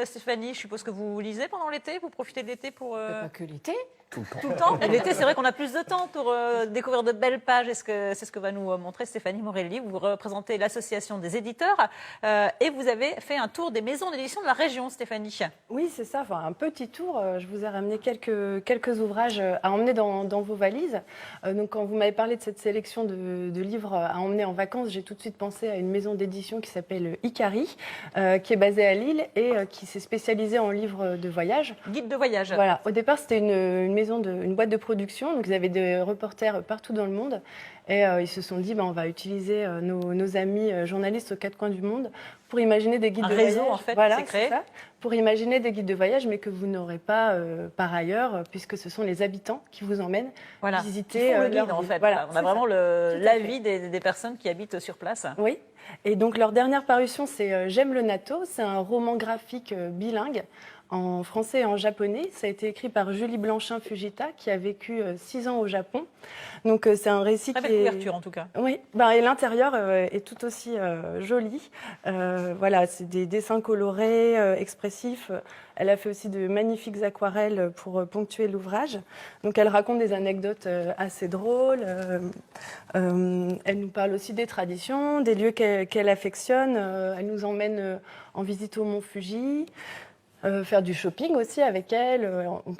Stéphanie, je suppose que vous lisez pendant l'été, vous profitez de l'été pour... Pas que l'été. Tout le temps. Et l'été, c'est vrai qu'on a plus de temps pour découvrir de belles pages. C'est ce que va nous montrer Stéphanie Morelli. Vous représentez l'association des éditeurs et vous avez fait un tour des maisons d'édition de la région, Stéphanie. Oui, c'est ça. Enfin, un petit tour. Je vous ai ramené quelques ouvrages à emmener dans vos valises. Donc, quand vous m'avez parlé de cette sélection de livres à emmener en vacances, j'ai tout de suite pensé à une maison d'édition qui s'appelle Icari, qui est basée à Lille et qui s'est spécialisée en livres de voyage. Guide de voyage. Voilà. Au départ, c'était une boîte de production. Donc, ils avaient des reporters partout dans le monde. Et ils se sont dit, on va utiliser nos amis journalistes aux quatre coins du monde pour imaginer des guides de voyage. Un réseau, en fait, voilà, c'est créé. ça, pour imaginer des guides de voyage, mais que vous n'aurez pas par ailleurs, puisque ce sont les habitants qui vous emmènent visiter le guide, leur en ville. fait. Voilà, on a vraiment l'avis des personnes qui habitent sur place. Oui. Et donc, leur dernière parution, c'est J'aime le natto. C'est un roman graphique bilingue en français et en japonais. Ça a été écrit par Julie Blanchin-Fujita, qui a vécu 6 ans au Japon. Donc, c'est un récit très belle couverture, en tout cas. Oui, et l'intérieur est tout aussi joli. Voilà, c'est des dessins colorés, expressif. Elle a fait aussi de magnifiques aquarelles pour ponctuer l'ouvrage. Donc, elle raconte des anecdotes assez drôles. Elle nous parle aussi des traditions, des lieux qu'elle affectionne. Elle nous emmène en visite au Mont Fuji. Faire du shopping aussi avec elle.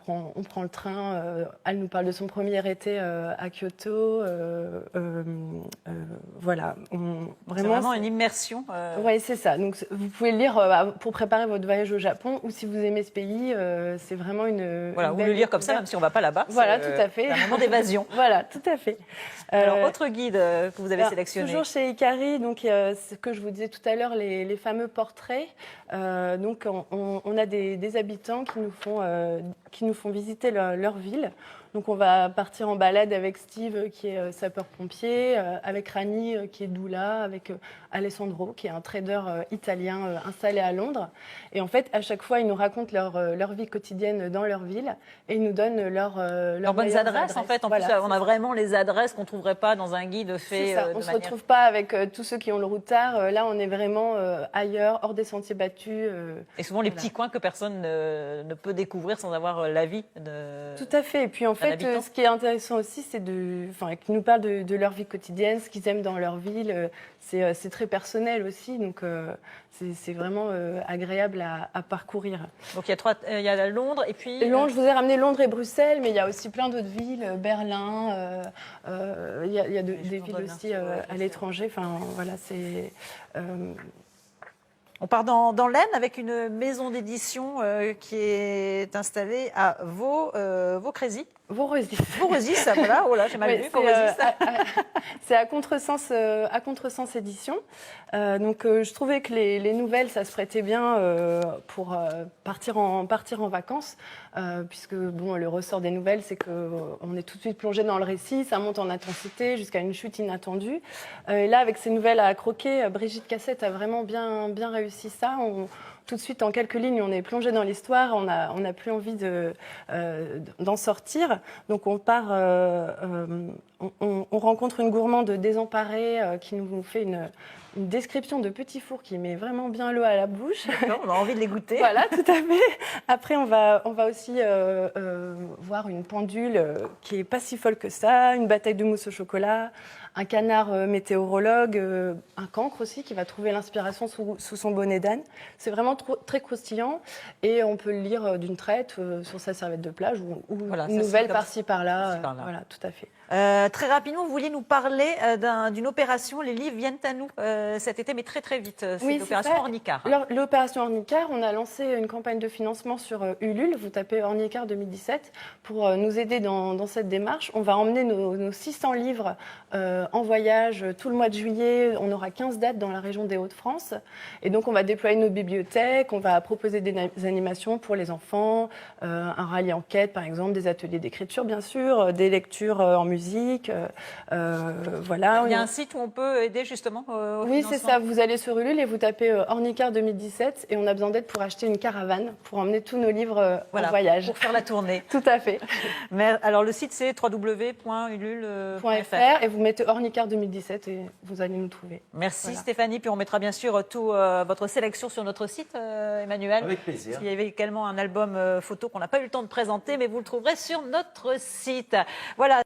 On prend le train. Elle nous parle de son premier été à Kyoto. Voilà. C'est vraiment une immersion. Oui, c'est ça. Donc, vous pouvez le lire pour préparer votre voyage au Japon ou si vous aimez ce pays, c'est vraiment une. Voilà, vous le lire comme ça, même si on ne va pas là-bas. Voilà, tout à fait. Un moment d'évasion. Voilà, tout à fait. Alors, autre guide que vous avez sélectionné. Toujours chez Icari, donc ce que je vous disais tout à l'heure, les fameux portraits. Donc, on a des habitants qui nous font visiter leur ville. Donc, on va partir en balade avec Steve, qui est sapeur-pompier, avec Rani, qui est doula, avec Alessandro, qui est un trader italien installé à Londres. Et en fait, à chaque fois, ils nous racontent leur vie quotidienne dans leur ville et ils nous donnent leurs bonnes adresses. En fait, en plus, on a vraiment les adresses qu'on ne trouverait pas dans un guide fait. On ne se retrouve pas avec tous ceux qui ont le routard. Là, on est vraiment ailleurs, hors des sentiers battus. Et souvent, les petits coins que personne ne peut découvrir sans avoir l'avis de. Tout à fait. Et puis, en fait, ce qui est intéressant aussi, c'est qu'ils nous parlent de leur vie quotidienne, ce qu'ils aiment dans leur ville. C'est très personnel aussi, donc c'est vraiment agréable à parcourir. Donc il y a Londres et puis... Londres, je vous ai ramené Londres et Bruxelles, mais il y a aussi plein d'autres villes, Berlin, il y a des villes aussi à l'étranger. Enfin, voilà, c'est... On part dans l'Aisne avec une maison d'édition qui est installée à Vaucrézy. Vauresis, voilà, oh là, j'ai mal vu. C'est à Contresens Édition. Donc, je trouvais que les nouvelles, ça se prêtait bien pour partir en vacances, puisque le ressort des nouvelles, c'est qu'on est tout de suite plongé dans le récit, ça monte en intensité jusqu'à une chute inattendue. Et là, avec ces nouvelles à croquer, Brigitte Cassette a vraiment bien réussi ça. Tout de suite, en quelques lignes, on est plongé dans l'histoire, on n'a plus envie d'en sortir. Donc on part, on rencontre une gourmande désemparée qui nous fait une description de petits fours qui met vraiment bien l'eau à la bouche. On a envie de les goûter. Voilà, tout à fait. Après, on va aussi voir une pendule qui est pas si folle que ça, une bataille de mousse au chocolat, un canard météorologue, un cancre aussi qui va trouver l'inspiration sous son bonnet d'âne. C'est vraiment très croustillant et on peut le lire d'une traite sur sa serviette de plage ou une nouvelle par-ci par-là. Voilà, tout à fait. Très rapidement, vous vouliez nous parler d'une opération. Les livres viennent à nous cet été, mais très très vite. C'est l'opération Ornicart. L'opération Ornicart, on a lancé une campagne de financement sur Ulule. Vous tapez Ornicart 2017 pour nous aider dans cette démarche. On va emmener nos 600 livres en voyage tout le mois de juillet. On aura 15 dates dans la région des Hauts-de-France. Et donc, on va déployer nos bibliothèques. On va proposer des animations pour les enfants, un rallye enquête, par exemple, des ateliers d'écriture, bien sûr, des lectures en musique musique. Voilà. Il y a un site où on peut aider justement au Oui, financement. c'est ça. Vous allez sur Ulule et vous tapez Ornicar 2017 et on a besoin d'aide pour acheter une caravane pour emmener tous nos livres en voyage. Pour faire la tournée. Tout à fait. Mais, alors le site c'est www.ulule.fr et vous mettez Ornicar 2017 et vous allez nous trouver. Merci Voilà. Stéphanie, puis on mettra bien sûr tout votre sélection sur notre site, Emmanuel. Avec plaisir. Il y avait également un album photo qu'on n'a pas eu le temps de présenter, mais vous le trouverez sur notre site. Voilà.